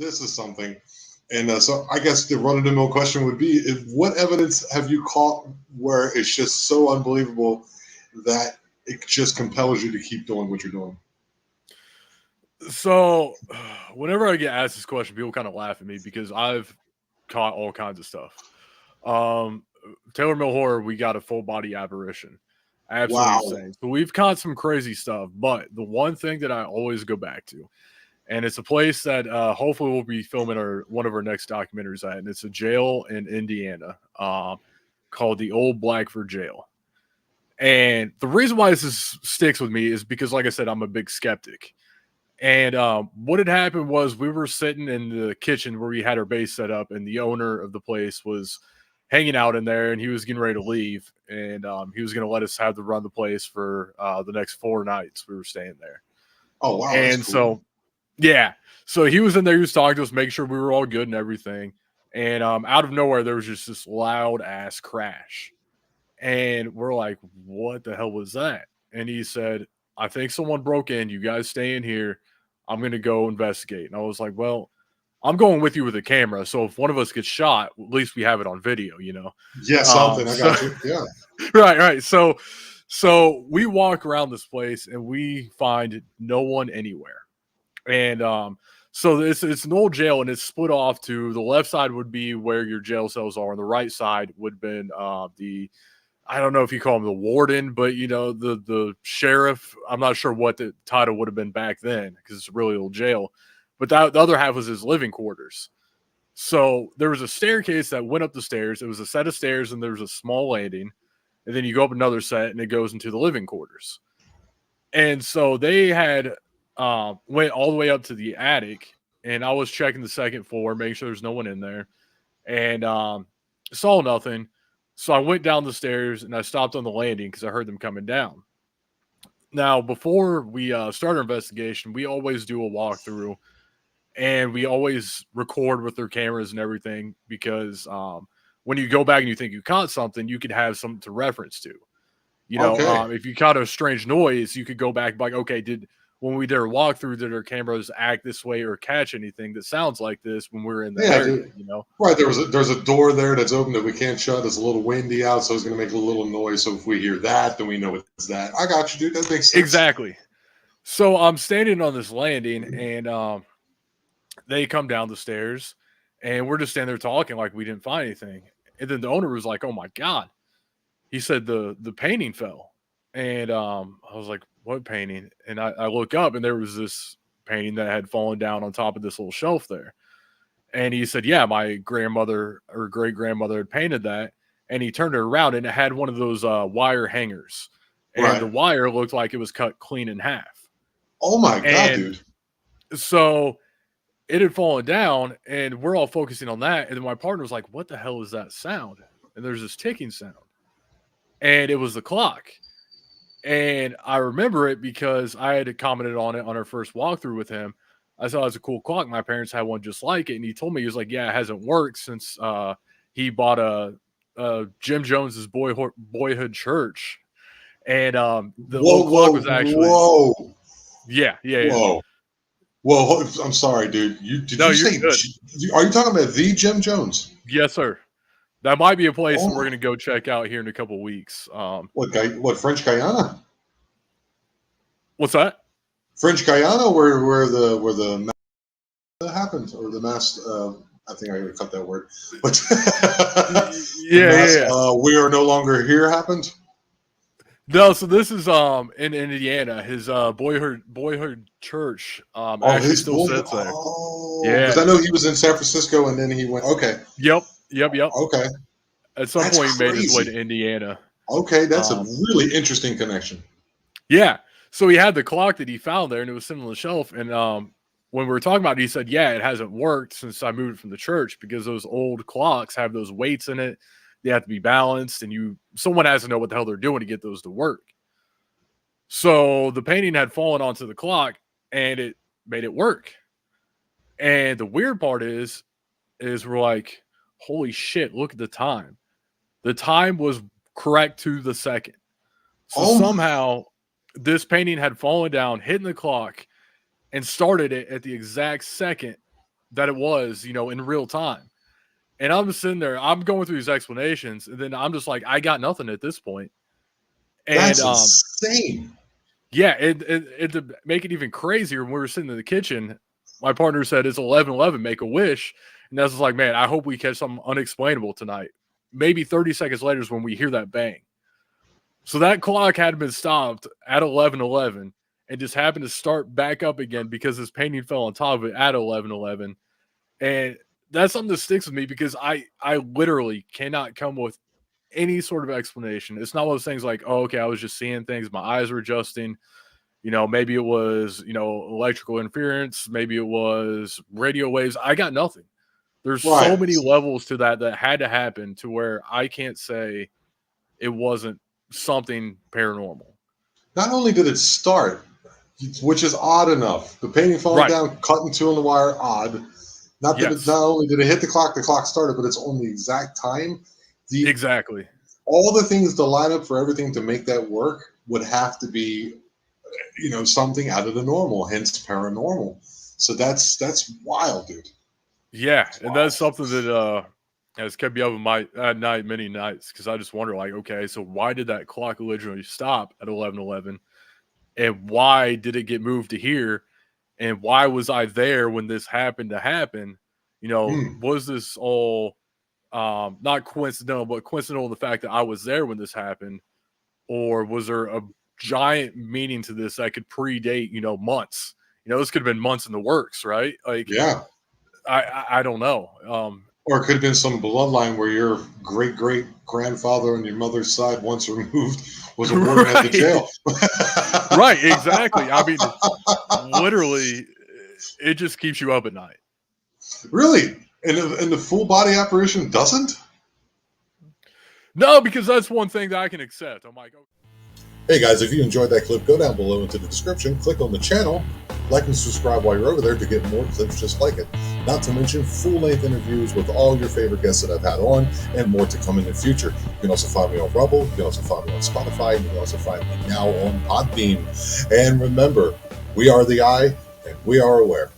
this is something. And so I guess the run-of-the-mill question would be, what evidence have you caught where it's just so unbelievable that it just compels you to keep doing what you're doing? So whenever I get asked this question, people kind of laugh at me because I've caught all kinds of stuff. Taylor Mill Horror, we got a full body apparition. Absolutely Wow. insane. So we've caught some crazy stuff, but the one thing that I always go back to, and it's a place that hopefully we'll be filming one of our next documentaries at, and it's a jail in Indiana called the Old Blackford Jail. And the reason why sticks with me is because, like I said, I'm a big skeptic. And what had happened was we were sitting in the kitchen where we had our base set up, and the owner of the place was hanging out in there, and he was getting ready to leave, and he was going to let us have to run the place for the next 4 nights we were staying there. Oh, wow. And that's cool. so, yeah. So he was in there, he was talking to us, making sure we were all good and everything. And out of nowhere, there was just this loud ass crash. And we're like, what the hell was that? And he said, I think someone broke in. You guys stay in here. I'm going to go investigate. And I was like, well, I'm going with you with a camera. So if one of us gets shot, at least we have it on video, you know? Yeah, something. I got you. Yeah. Right. So we walk around this place and we find no one anywhere. And so it's an old jail, and it's split off to the left side would be where your jail cells are, and the right side would have been I don't know if you call him the warden, but you know, the sheriff. I'm not sure what the title would have been back then because it's a really old jail. But the other half was his living quarters. So there was a staircase that went up the stairs. It was a set of stairs, and there was a small landing, and then you go up another set, and it goes into the living quarters. And so they had went all the way up to the attic, and I was checking the second floor, making sure there's no one in there, and saw nothing. So I went down the stairs and I stopped on the landing because I heard them coming down. Now, before we start our investigation, we always do a walkthrough, and we always record with their cameras and everything because when you go back and you think you caught something, you could have something to reference to. You know, Okay. if you caught a strange noise, you could go back and be like, okay, when we did our walkthrough, did our cameras act this way or catch anything that sounds like this when we're in the area, dude. you know? Right. There's a door there that's open that we can't shut. It's a little windy out, so it's going to make a little noise. So if we hear that, then we know it's that. I got you, dude. That makes sense. Exactly. So I'm standing on this landing, and they come down the stairs, and we're just standing there talking like we didn't find anything. And then the owner was like, oh my God. He said the painting fell. And I was like, what painting? And I look up, and there was this painting that had fallen down on top of this little shelf there. And he said, yeah, my grandmother or great grandmother had painted that. And he turned it around, and it had one of those wire hangers. And the wire looked like it was cut clean in half. Oh my God, dude. So it had fallen down, and we're all focusing on that. And then my partner was like, what the hell is that sound? And there's this ticking sound. And it was the clock. And I remember it because I had commented on it on our first walkthrough with him. I thought it was a cool clock. My parents had one just like it. And he told me, he was like, yeah, it hasn't worked since he bought a Jim Jones's boyhood church. And the old clock was actually. Whoa. Yeah. Whoa. I'm sorry, dude. Are you talking about the Jim Jones? Yes, sir. That might be a place that we're going to go check out here in a couple of weeks. What French Guiana? What's that? French Guiana, where the mass happened, or the mass. I think I gotta cut that word. But yeah. We are no longer here happened. No, so this is in Indiana. His boyhood church actually still sits there. Oh, yeah. Because I know he was in San Francisco and then he went. Okay. Yep. Okay. At some point, he made his way to Indiana. Okay, that's a really interesting connection. Yeah. So he had the clock that he found there, and it was sitting on the shelf. And when we were talking about it, he said, yeah, it hasn't worked since I moved from the church because those old clocks have those weights in it. They have to be balanced, and someone has to know what the hell they're doing to get those to work. So the painting had fallen onto the clock, and it made it work. And the weird part is we're like, holy shit, look at the time. The time was correct to the second. So somehow this painting had fallen down, hitting the clock, and started it at the exact second that it was, in real time. And I'm just sitting there, I'm going through these explanations, and then I'm just like, I got nothing at this point. And That's insane. yeah, and to make it even crazier, when we were sitting in the kitchen, my partner said it's 11:11, make a wish. And that's just like, man, I hope we catch something unexplainable tonight. Maybe 30 seconds later is when we hear that bang. So that clock had been stopped at 11:11 and just happened to start back up again because this painting fell on top of it at 11:11. And that's something that sticks with me because I literally cannot come with any sort of explanation. It's not one of those things like, oh, okay, I was just seeing things, my eyes were adjusting. Maybe it was, electrical interference, maybe it was radio waves. I got nothing. There's so many levels to that had to happen to where I can't say it wasn't something paranormal. Not only did it start, which is odd enough, the painting falling down, cutting two on the wire, odd. Not only did it hit the clock started, but it's on the exact time. Exactly. All the things to line up for everything to make that work would have to be, something out of the normal, hence paranormal. So that's wild, dude. Yeah, and that's something that has kept me up at night many nights because I just wonder, like, okay, so why did that clock originally stop at 11:11, and why did it get moved to here, and why was I there when this happened to happen? Was this all not coincidental, but coincidental in the fact that I was there when this happened, or was there a giant meaning to this that could predate, months? This could have been months in the works, right? Like, yeah. I don't know. Or it could have been some bloodline where your great-great-grandfather on your mother's side, once removed, was a warden at the jail. Right, exactly. I mean, literally, it just keeps you up at night. Really? And the full body apparition doesn't? No, because that's one thing that I can accept. I'm like, okay. Hey guys, if you enjoyed that clip, go down below into the description, click on the channel, like and subscribe while you're over there to get more clips just like it. Not to mention full-length interviews with all your favorite guests that I've had on, and more to come in the future. You can also find me on Rumble, you can also find me on Spotify, and you can also find me now on Podbean. And remember, we are the eye, and we are aware.